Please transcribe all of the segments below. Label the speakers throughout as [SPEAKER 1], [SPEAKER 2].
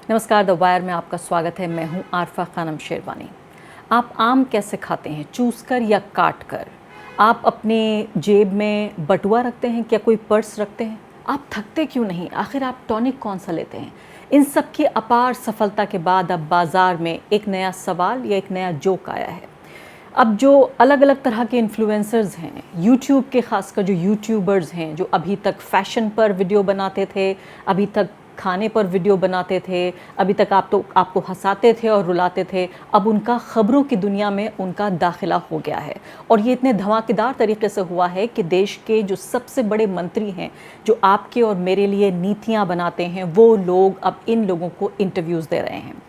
[SPEAKER 1] नमस्कार, the wire में आपका स्वागत है। मैं हूं आरफा खानम शेरवानी। आप आम कैसे खाते हैं, चूस कर या काट कर? आप अपने जेब में बटुआ रखते हैं, क्या कोई पर्स रखते हैं? आप थकते क्यों नहीं? आखिर आप टॉनिक कौन सा लेते हैं? इन सब की अपार सफलता के बाद अब बाज़ार में एक नया सवाल या एक नया जोक आया है। अब जो अलग अलग तरह के इन्फ्लुएंसर्स हैं, यूट्यूब के ख़ासकर जो यूट्यूबर्स हैं, जो अभी तक फ़ैशन पर वीडियो बनाते थे, अभी तक खाने पर वीडियो बनाते थे, अभी तक आपको हंसाते थे और रुलाते थे, अब उनका ख़बरों की दुनिया में उनका दाखिला हो गया है। और ये इतने धमाकेदार तरीके से हुआ है कि देश के जो सबसे बड़े मंत्री हैं, जो आपके और मेरे लिए नीतियाँ बनाते हैं, वो लोग अब इन लोगों को इंटरव्यूज़ दे रहे हैं।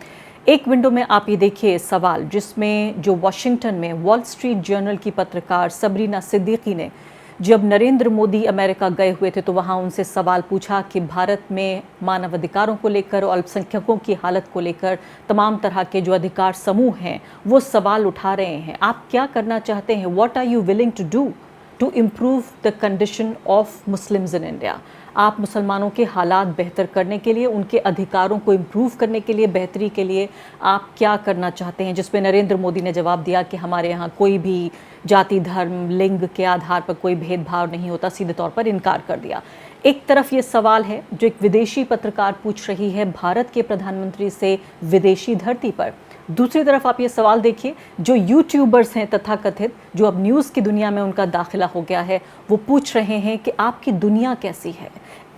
[SPEAKER 1] एक विंडो में आप ये देखिए सवाल, जिसमें जो वाशिंगटन में वॉल स्ट्रीट जर्नल की पत्रकार सबरीना सिद्दीकी ने जब नरेंद्र मोदी अमेरिका गए हुए थे तो वहाँ उनसे सवाल पूछा कि भारत में मानवाधिकारों को लेकर और अल्पसंख्यकों की हालत को लेकर तमाम तरह के जो अधिकार समूह हैं वो सवाल उठा रहे हैं। आप क्या करना चाहते हैं? What are you willing to do to improve the condition of Muslims in India? आप मुसलमानों के हालात बेहतर करने के लिए, उनके अधिकारों को इम्प्रूव करने के लिए, बेहतरी के लिए आप क्या करना चाहते हैं? जिस पे नरेंद्र मोदी ने जवाब दिया कि हमारे यहाँ कोई भी जाति, धर्म, लिंग के आधार पर कोई भेदभाव नहीं होता, सीधे तौर पर इनकार कर दिया। एक तरफ ये सवाल है जो एक विदेशी पत्रकार पूछ रही है भारत के प्रधानमंत्री से विदेशी धरती पर। दूसरी तरफ आप ये सवाल देखिए, जो यूट्यूबर्स हैं तथाकथित, जो अब न्यूज़ की दुनिया में उनका दाखिला हो गया है, वो पूछ रहे हैं कि आपकी दुनिया कैसी है?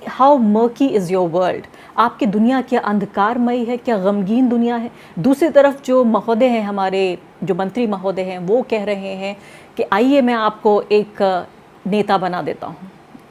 [SPEAKER 1] How murky is your world? आपकी दुनिया क्या अंधकारमयी है, क्या गमगीन दुनिया है? दूसरी तरफ जो महोदय हैं, हमारे जो मंत्री महोदय हैं, वो कह रहे हैं कि आइए मैं आपको एक नेता बना देता हूँ,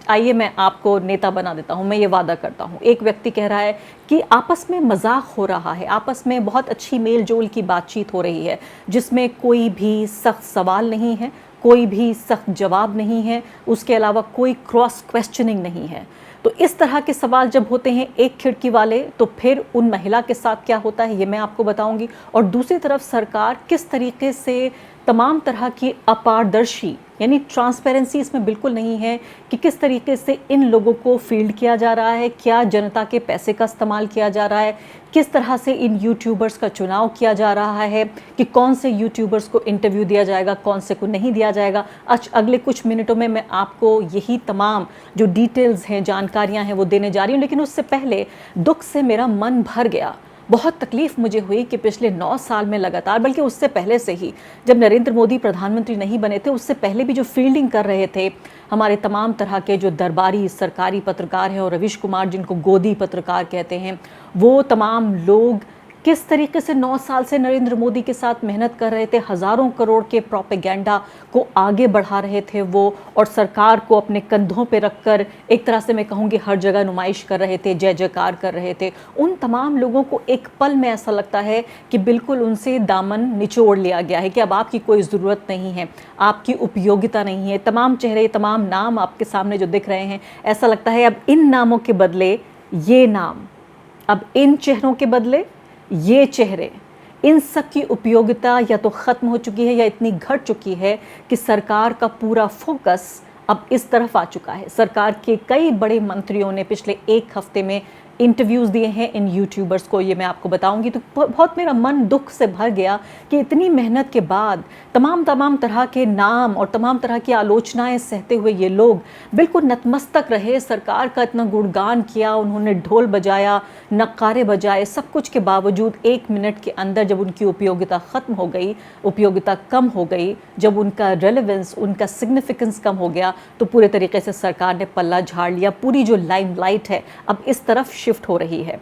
[SPEAKER 1] आइए मैं आपको नेता बना देता हूँ, मैं ये वादा करता हूँ। एक व्यक्ति कह रहा है कि आपस में मजाक हो रहा है, आपस में बहुत अच्छी मेल जोल की बातचीत हो रही है, जिसमें कोई भी सख्त सवाल नहीं है, कोई भी सख्त जवाब नहीं है, उसके अलावा कोई क्रॉस क्वेश्चनिंग नहीं है। तो इस तरह के सवाल जब होते हैं एक खिड़की वाले, तो फिर उन महिला के साथ क्या होता है ये मैं आपको बताऊंगी। और दूसरी तरफ सरकार किस तरीके से तमाम तरह की अपारदर्शी, यानी ट्रांसपेरेंसी इसमें बिल्कुल नहीं है कि किस तरीके से इन लोगों को फील्ड किया जा रहा है, क्या जनता के पैसे का इस्तेमाल किया जा रहा है, किस तरह से इन यूट्यूबर्स का चुनाव किया जा रहा है, कि कौन से यूट्यूबर्स को इंटरव्यू दिया जाएगा, कौन से को नहीं दिया जाएगा। अगले कुछ मिनटों में मैं आपको यही तमाम जो डिटेल्स हैं, जानकारियाँ हैं, वो देने जा रही हूँ। लेकिन उससे पहले दुख से मेरा मन भर गया। बहुत तकलीफ़ मुझे हुई कि पिछले 9 साल में लगातार, बल्कि उससे पहले से ही, जब नरेंद्र मोदी प्रधानमंत्री नहीं बने थे, उससे पहले भी जो फील्डिंग कर रहे थे हमारे तमाम तरह के जो दरबारी सरकारी पत्रकार हैं, और रवीश कुमार जिनको गोदी पत्रकार कहते हैं, वो तमाम लोग किस तरीके से 9 साल से नरेंद्र मोदी के साथ मेहनत कर रहे थे, हज़ारों करोड़ के प्रोपेगेंडा को आगे बढ़ा रहे थे वो, और सरकार को अपने कंधों पे रखकर एक तरह से मैं कहूँगी हर जगह नुमाइश कर रहे थे, जय जयकार कर रहे थे। उन तमाम लोगों को एक पल में ऐसा लगता है कि बिल्कुल उनसे दामन निचोड़ लिया गया है कि अब आपकी कोई ज़रूरत नहीं है, आपकी उपयोगिता नहीं है। तमाम चेहरे, तमाम नाम आपके सामने जो दिख रहे हैं, ऐसा लगता है अब इन नामों के बदले ये नाम, अब इन चेहरों के बदले ये चेहरे, इन सब की उपयोगिता या तो ख़त्म हो चुकी है या इतनी घट चुकी है कि सरकार का पूरा फोकस अब इस तरफ आ चुका है। सरकार के कई बड़े मंत्रियों ने पिछले एक हफ्ते में इंटरव्यूज़ दिए हैं इन यूट्यूबर्स को, ये मैं आपको बताऊंगी। तो बहुत मेरा मन दुख से भर गया कि इतनी मेहनत के बाद तमाम तरह के नाम और तमाम तरह की आलोचनाएं सहते हुए ये लोग बिल्कुल नतमस्तक रहे, सरकार का इतना गुणगान किया, उन्होंने ढोल बजाया, नक्कारे बजाए, सब कुछ के बावजूद 1 मिनट के अंदर जब उनकी उपयोगिता ख़त्म हो गई, उपयोगिता कम हो गई, जब उनका रेलेवेंस, उनका सिग्निफिकेंस कम हो गया, तो पूरे तरीके से सरकार ने पल्ला झाड़ लिया। पूरी जो लाइमलाइट है अब इस तरफ शिफ्ट हो रही है।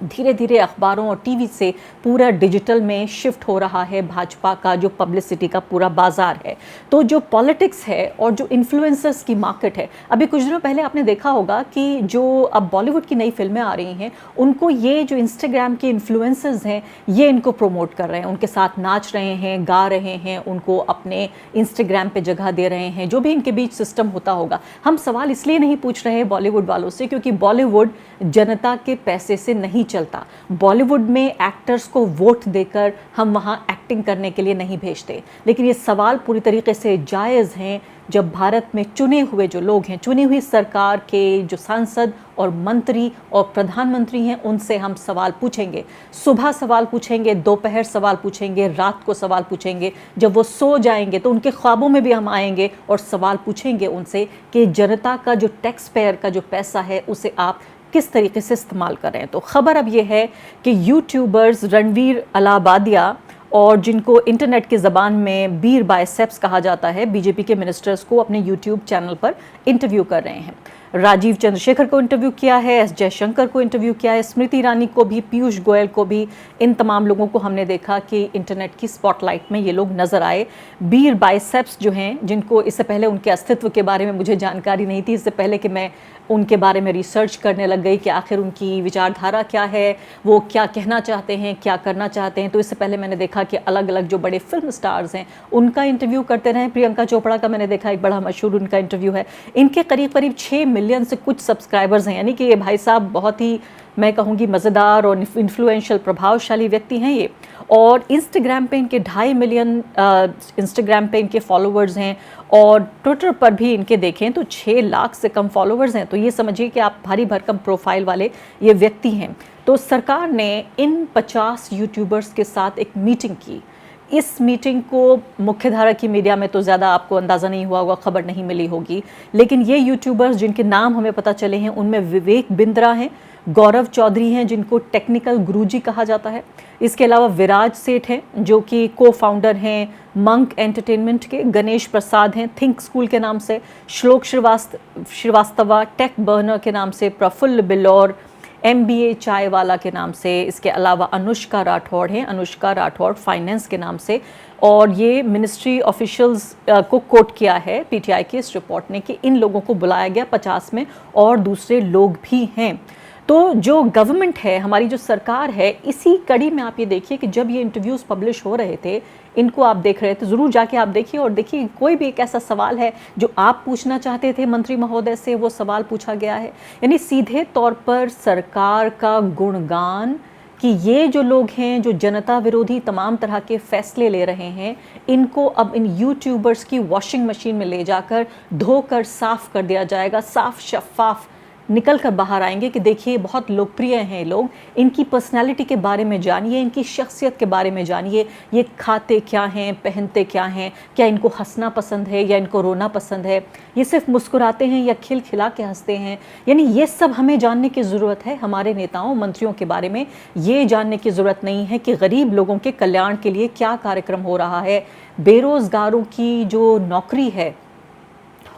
[SPEAKER 1] धीरे धीरे अखबारों और टीवी से पूरा डिजिटल में शिफ्ट हो रहा है भाजपा का जो पब्लिसिटी का पूरा बाजार है। तो जो पॉलिटिक्स है और जो इन्फ्लुएंसर्स की मार्केट है, अभी कुछ दिनों पहले आपने देखा होगा कि जो अब बॉलीवुड की नई फिल्में आ रही हैं, उनको ये जो इंस्टाग्राम के इन्फ्लुएंसर्स हैं, ये इनको प्रमोट कर रहे हैं, उनके साथ नाच रहे हैं, गा रहे हैं, उनको अपने इंस्टाग्राम पे जगह दे रहे हैं, जो भी इनके बीच सिस्टम होता होगा। हम सवाल इसलिए नहीं पूछ रहे हैं बॉलीवुड वालों से, क्योंकि बॉलीवुड जनता के पैसे से नहीं नहीं चलता। बॉलीवुड में एक्टर्स को वोट देकर हम वहाँ एक्टिंग करने के लिए नहीं भेजते। लेकिन ये सवाल पूरी तरीके से जायज़ हैं जब भारत में चुने हुए जो लोग हैं, चुनी हुई सरकार के जो सांसद और मंत्री और प्रधानमंत्री हैं, उनसे हम सवाल पूछेंगे। सुबह सवाल पूछेंगे, दोपहर सवाल पूछेंगे, रात को सवाल पूछेंगे। जब वो सो जाएंगे तो उनके ख्वाबों में भी हम आएंगे और सवाल पूछेंगे उनसे कि जनता का जो टैक्स पेयर का जो पैसा है उसे आप किस तरीके से इस्तेमाल कर रहे हैं। तो ख़बर अब ये है कि यूट्यूबर्स रणवीर अलाहाबादिया और जिनको इंटरनेट की ज़बान में बीर बाइसेप्स कहा जाता है, बीजेपी के मिनिस्टर्स को अपने यूट्यूब चैनल पर इंटरव्यू कर रहे हैं। राजीव चंद्रशेखर को इंटरव्यू किया है, एस जयशंकर को इंटरव्यू किया है, स्मृति ईरानी को भी, पीयूष गोयल को भी। इन तमाम लोगों को हमने देखा कि इंटरनेट की स्पॉटलाइट में ये लोग नज़र आए। बीर बाइसेप्स जो हैं, जिनको इससे पहले उनके अस्तित्व के बारे में मुझे जानकारी नहीं थी, इससे पहले कि मैं उनके बारे में रिसर्च करने लग गई कि आखिर उनकी विचारधारा क्या है, वो क्या कहना चाहते हैं, क्या करना चाहते हैं। तो इससे पहले मैंने देखा कि अलग अलग जो बड़े फिल्म स्टार्स हैं उनका इंटरव्यू करते रहे। प्रियंका चोपड़ा का मैंने देखा, एक बड़ा मशहूर उनका इंटरव्यू है। इनके करीब करीब 6 मिलियन से कुछ सब्सक्राइबर्स हैं, यानी कि ये भाई साहब बहुत ही, मैं कहूँगी, मज़ेदार और इन्फ्लुएंशियल, प्रभावशाली व्यक्ति हैं ये। और इंस्टाग्राम पे इनके 2.5 मिलियन इंस्टाग्राम पे इनके फॉलोअर्स हैं, और ट्विटर पर भी इनके देखें तो 6 लाख से कम फॉलोअर्स हैं। तो ये समझिए कि आप भारी भरकम प्रोफाइल वाले ये व्यक्ति हैं। तो सरकार ने इन 50 यूट्यूबर्स के साथ एक मीटिंग की। इस मीटिंग को मुख्यधारा की मीडिया में तो ज़्यादा आपको अंदाज़ा नहीं हुआ होगा, खबर नहीं मिली होगी, लेकिन ये यूट्यूबर्स जिनके नाम हमें पता चले हैं उनमें विवेक बिंद्रा हैं, गौरव चौधरी हैं जिनको टेक्निकल गुरुजी कहा जाता है, इसके अलावा विराज सेठ हैं जो कि को फाउंडर हैं मंक एंटरटेनमेंट के, गणेश प्रसाद हैं थिंक स्कूल के नाम से, श्लोक श्रीवास्तवा टेक बर्नर के नाम से, प्रफुल्ल बिल्लौर MBA चाय वाला के नाम से, इसके अलावा अनुष्का राठौड़ हैं, अनुष्का राठौड़ फाइनेंस के नाम से। और ये मिनिस्ट्री ऑफिशियल्स को कोट किया है PTI की इस रिपोर्ट ने कि इन लोगों को बुलाया गया 50 में, और दूसरे लोग भी हैं। तो जो गवर्नमेंट है, हमारी जो सरकार है, इसी कड़ी में आप ये देखिए कि जब ये इंटरव्यूज़ पब्लिश हो रहे थे, इनको आप देख रहे थे, ज़रूर जाके आप देखिए और देखिए कोई भी एक ऐसा सवाल है जो आप पूछना चाहते थे मंत्री महोदय से, वो सवाल पूछा गया है। यानी सीधे तौर पर सरकार का गुणगान कि ये जो लोग हैं जो जनता विरोधी तमाम तरह के फैसले ले रहे हैं, इनको अब इन यूट्यूबर्स की वॉशिंग मशीन में ले जाकर धोकर साफ़ कर दिया जाएगा, साफ शफाफ निकल कर बाहर आएंगे कि देखिए बहुत लोकप्रिय हैं ये लोग, इनकी पर्सनालिटी के बारे में जानिए, इनकी शख्सियत के बारे में जानिए, ये खाते क्या हैं, पहनते क्या हैं, क्या इनको हंसना पसंद है या इनको रोना पसंद है, ये सिर्फ मुस्कुराते हैं या खिलखिला के हंसते हैं। यानी ये सब हमें जानने की ज़रूरत है हमारे नेताओं मंत्रियों के बारे में। ये जानने की ज़रूरत नहीं है कि गरीब लोगों के कल्याण के लिए क्या कार्यक्रम हो रहा है, बेरोज़गारों की जो नौकरी है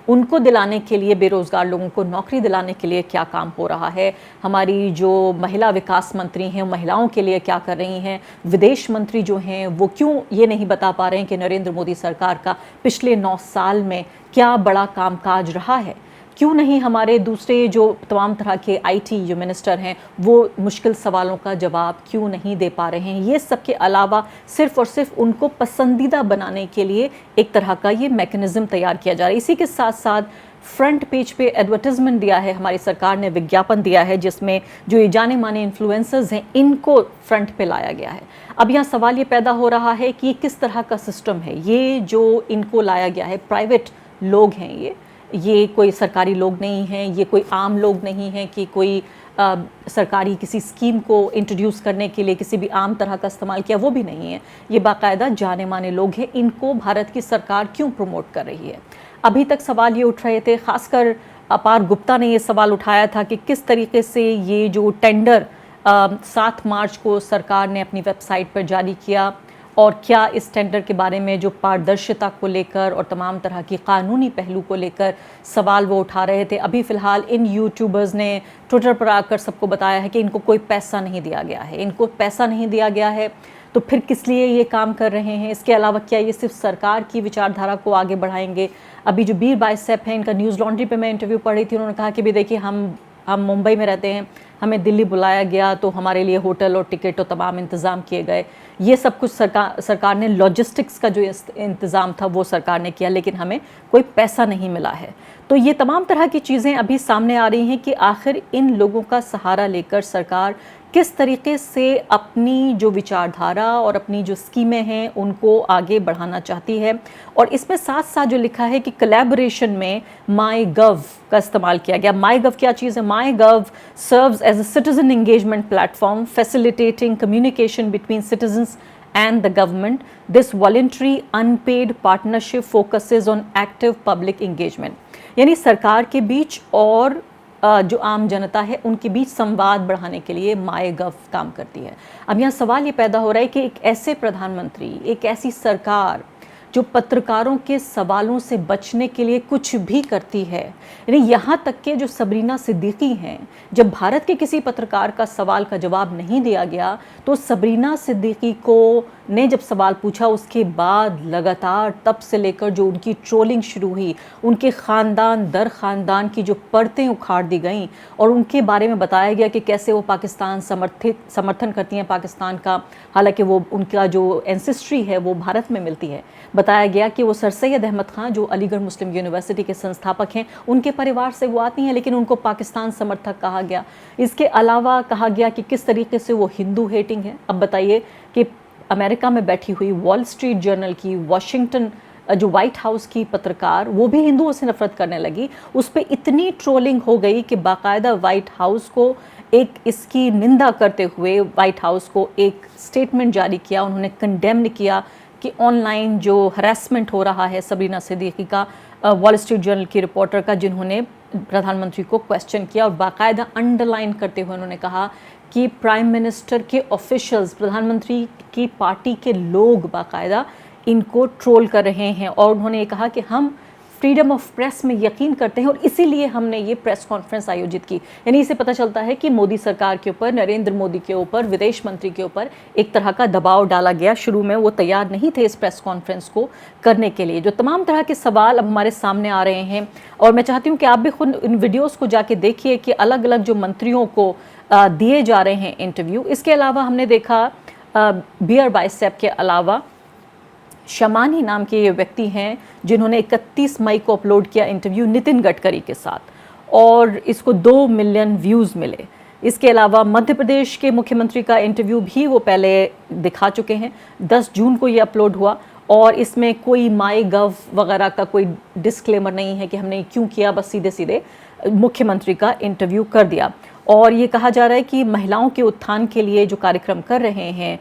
[SPEAKER 1] उनको दिलाने के लिए, बेरोज़गार लोगों को नौकरी दिलाने के लिए क्या काम हो रहा है, हमारी जो महिला विकास मंत्री हैं महिलाओं के लिए क्या कर रही हैं, विदेश मंत्री जो हैं वो क्यों ये नहीं बता पा रहे हैं कि नरेंद्र मोदी सरकार का पिछले 9 साल में क्या बड़ा कामकाज रहा है, क्यों नहीं हमारे दूसरे जो तमाम तरह के IT जो मिनिस्टर हैं वो मुश्किल सवालों का जवाब क्यों नहीं दे पा रहे हैं। ये सब के अलावा सिर्फ़ और सिर्फ उनको पसंदीदा बनाने के लिए एक तरह का ये मैकेनिज़्म तैयार किया जा रहा है। इसी के साथ साथ फ्रंट पेज पे एडवर्टाइजमेंट दिया है हमारी सरकार ने, विज्ञापन दिया है जिसमें जो ये जाने माने इन्फ्लुएंसर्स हैं इनको फ्रंट पे लाया गया है। अब यहाँ सवाल ये पैदा हो रहा है कि ये किस तरह का सिस्टम है, ये जो इनको लाया गया है, प्राइवेट लोग हैं ये कोई सरकारी लोग नहीं हैं, ये कोई आम लोग नहीं हैं कि कोई सरकारी किसी स्कीम को इंट्रोड्यूस करने के लिए किसी भी आम तरह का इस्तेमाल किया, वो भी नहीं है। ये बाकायदा जाने माने लोग हैं, इनको भारत की सरकार क्यों प्रमोट कर रही है। अभी तक सवाल ये उठ रहे थे, खासकर अपार गुप्ता ने ये सवाल उठाया था कि किस तरीके से ये जो टेंडर 7 मार्च को सरकार ने अपनी वेबसाइट पर जारी किया और क्या इस टेंडर के बारे में जो पारदर्शिता को लेकर और तमाम तरह की कानूनी पहलू को लेकर सवाल वो उठा रहे थे। अभी फ़िलहाल इन यूट्यूबर्स ने ट्विटर पर आकर सबको बताया है कि इनको कोई पैसा नहीं दिया गया है, इनको पैसा नहीं दिया गया है, तो फिर किस लिए ये काम कर रहे हैं। इसके अलावा क्या ये सिर्फ सरकार की विचारधारा को आगे बढ़ाएंगे। अभी जो बीर बाइसेप हैं, इनका न्यूज़ लॉन्ड्री पे मैं इंटरव्यू पढ़ी थी, उन्होंने कहा कि भी देखिए हम मुंबई में रहते हैं, हमें दिल्ली बुलाया गया तो हमारे लिए होटल और टिकट और तमाम इंतज़ाम किए गए। ये सब कुछ सरकार ने, लॉजिस्टिक्स का जो इंतज़ाम था वो सरकार ने किया, लेकिन हमें कोई पैसा नहीं मिला है। तो ये तमाम तरह की चीज़ें अभी सामने आ रही हैं कि आखिर इन लोगों का सहारा लेकर सरकार किस तरीके से अपनी जो विचारधारा और अपनी जो स्कीमें हैं उनको आगे बढ़ाना चाहती है। और इसमें साथ साथ जो लिखा है कि कोलैबोरेशन में माई गव का इस्तेमाल किया गया। माई गव क्या चीज़ है? MyGov serves as a citizen engagement platform facilitating communication between citizens and the government. This voluntary unpaid partnership focuses on active public engagement. यानी सरकार के बीच और जो आम जनता है उनके बीच संवाद बढ़ाने के लिए माई गव काम करती है। अब यहाँ सवाल ये पैदा हो रहा है कि एक ऐसे प्रधानमंत्री, एक ऐसी सरकार जो पत्रकारों के सवालों से बचने के लिए कुछ भी करती है, यानी यहाँ तक कि जो सबरीना सिद्दीकी हैं, जब भारत के किसी पत्रकार का सवाल का जवाब नहीं दिया गया तो सबरीना सिद्दीकी को ने जब सवाल पूछा उसके बाद लगातार तब से लेकर जो उनकी ट्रोलिंग शुरू हुई, उनके ख़ानदान दर ख़ानदान की जो परतें उखाड़ दी गईं और उनके बारे में बताया गया कि कैसे वो पाकिस्तान समर्थन करती हैं पाकिस्तान का, हालांकि वो उनका जो एंसेस्ट्री है वो भारत में मिलती है। बताया गया कि वो सर सैयद अहमद ख़ान जो अलीगढ़ मुस्लिम यूनिवर्सिटी के संस्थापक हैं उनके परिवार से वो आती हैं, लेकिन उनको पाकिस्तान समर्थक कहा गया। इसके अलावा कहा गया कि किस तरीके से वो हिंदू हेटिंग है। अब बताइए कि अमेरिका में बैठी हुई वॉल स्ट्रीट जर्नल की, वॉशिंगटन जो वाइट हाउस की पत्रकार, वो भी हिंदुओं से नफरत करने लगी। उस पर इतनी ट्रोलिंग हो गई कि बाकायदा वाइट हाउस को एक इसकी निंदा करते हुए वाइट हाउस को एक स्टेटमेंट जारी किया। उन्होंने कंडेम्न किया कि ऑनलाइन जो हरासमेंट हो रहा है सबरीना सिद्दीकी का, वॉल स्ट्रीट जर्नल की रिपोर्टर का, जिन्होंने प्रधानमंत्री को क्वेश्चन किया और बाकायदा अंडरलाइन करते हुए उन्होंने कहा कि प्राइम मिनिस्टर के ऑफिशियल्स, प्रधानमंत्री की पार्टी के लोग बाकायदा इनको ट्रोल कर रहे हैं। और उन्होंने ये कहा कि हम फ्रीडम ऑफ प्रेस में यकीन करते हैं और इसीलिए हमने ये प्रेस कॉन्फ्रेंस आयोजित की। यानी इससे पता चलता है कि मोदी सरकार के ऊपर, नरेंद्र मोदी के ऊपर, विदेश मंत्री के ऊपर एक तरह का दबाव डाला गया। शुरू में वो तैयार नहीं थे इस प्रेस कॉन्फ्रेंस को करने के लिए। जो तमाम तरह के सवाल अब हमारे सामने आ रहे हैं और मैं चाहती हूँ कि आप भी खुद इन वीडियोज़ को जाके देखिए कि अलग अलग जो मंत्रियों को दिए जा रहे हैं इंटरव्यू। इसके अलावा हमने देखा बियर बाइसेप के अलावा शमानी नाम के ये व्यक्ति हैं जिन्होंने 31 मई को अपलोड किया इंटरव्यू नितिन गडकरी के साथ और इसको 2 मिलियन व्यूज़ मिले। इसके अलावा मध्य प्रदेश के मुख्यमंत्री का इंटरव्यू भी वो पहले दिखा चुके हैं। 10 जून को ये अपलोड हुआ और इसमें कोई माई गव वगैरह का कोई डिस्क्लेमर नहीं है कि हमने क्यों किया, बस सीधे सीधे मुख्यमंत्री का इंटरव्यू कर दिया। और ये कहा जा रहा है कि महिलाओं के उत्थान के लिए जो कार्यक्रम कर रहे हैं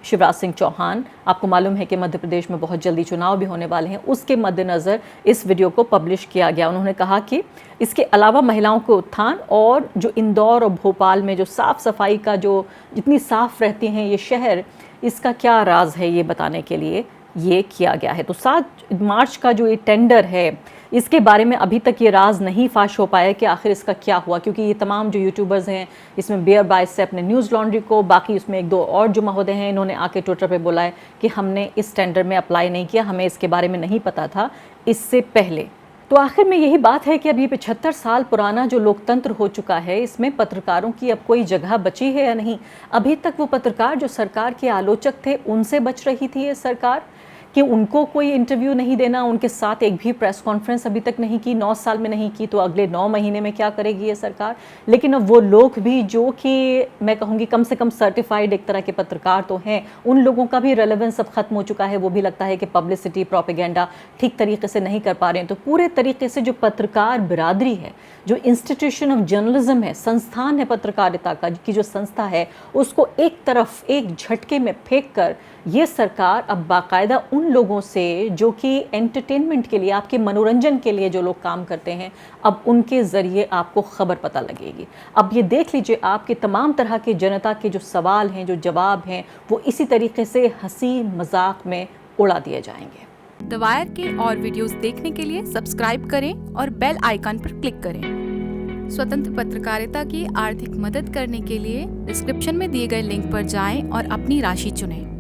[SPEAKER 1] शिवराज सिंह चौहान, आपको मालूम है कि मध्य प्रदेश में बहुत जल्दी चुनाव भी होने वाले हैं, उसके मद्देनज़र इस वीडियो को पब्लिश किया गया। उन्होंने कहा कि इसके अलावा महिलाओं के उत्थान और जो इंदौर और भोपाल में जो साफ़ सफाई का जो जितनी साफ़ रहती हैं ये शहर, इसका क्या राज है ये बताने के लिए ये किया गया है। तो 7 मार्च का जो ये टेंडर है इसके बारे में अभी तक ये राज नहीं फाश हो पाया कि आखिर इसका क्या हुआ, क्योंकि ये तमाम जो यूट्यूबर्स हैं इसमें बियर बाइसेप ने न्यूज़ लॉन्ड्री को, बाकी उसमें 1-2 और जो महोदय हैं इन्होंने आके ट्विटर पे बोला है कि हमने इस टेंडर में अप्लाई नहीं किया, हमें इसके बारे में नहीं पता था इससे पहले। तो आखिर में यही बात है कि अब ये 75 साल पुराना जो लोकतंत्र हो चुका है इसमें पत्रकारों की अब कोई जगह बची है या नहीं। अभी तक वो पत्रकार जो सरकार के आलोचक थे उनसे बच रही थी ये सरकार कि उनको कोई इंटरव्यू नहीं देना, उनके साथ एक भी प्रेस कॉन्फ्रेंस अभी तक नहीं की, 9 साल में नहीं की, तो अगले 9 महीने में क्या करेगी ये सरकार। लेकिन अब वो लोग भी जो कि मैं कहूँगी कम से कम सर्टिफाइड एक तरह के पत्रकार तो हैं, उन लोगों का भी रेलेवेंस अब ख़त्म हो चुका है। वो भी लगता है कि पब्लिसिटी, प्रोपेगेंडा ठीक तरीके से नहीं कर पा रहे हैं। तो पूरे तरीके से जो पत्रकार बिरादरी है, जो इंस्टीट्यूशन ऑफ जर्नलिज्म है, संस्थान है पत्रकारिता का की जो संस्था है, उसको एक तरफ एक झटके में फेंक कर ये सरकार अब बाकायदा उन लोगों से जो कि एंटरटेनमेंट के लिए, आपके मनोरंजन के लिए जो लोग काम करते हैं, अब उनके ज़रिए आपको ख़बर पता लगेगी। अब ये देख लीजिए आपके तमाम तरह के जनता के जो सवाल हैं, जो जवाब हैं, वो इसी तरीके से हंसी मजाक में उड़ा दिए जाएंगे।
[SPEAKER 2] द वायर के और वीडियोस देखने के लिए सब्सक्राइब करें और बेल आइकन पर क्लिक करें। स्वतंत्र पत्रकारिता की आर्थिक मदद करने के लिए डिस्क्रिप्शन में दिए गए लिंक पर जाएं और अपनी राशि चुनें।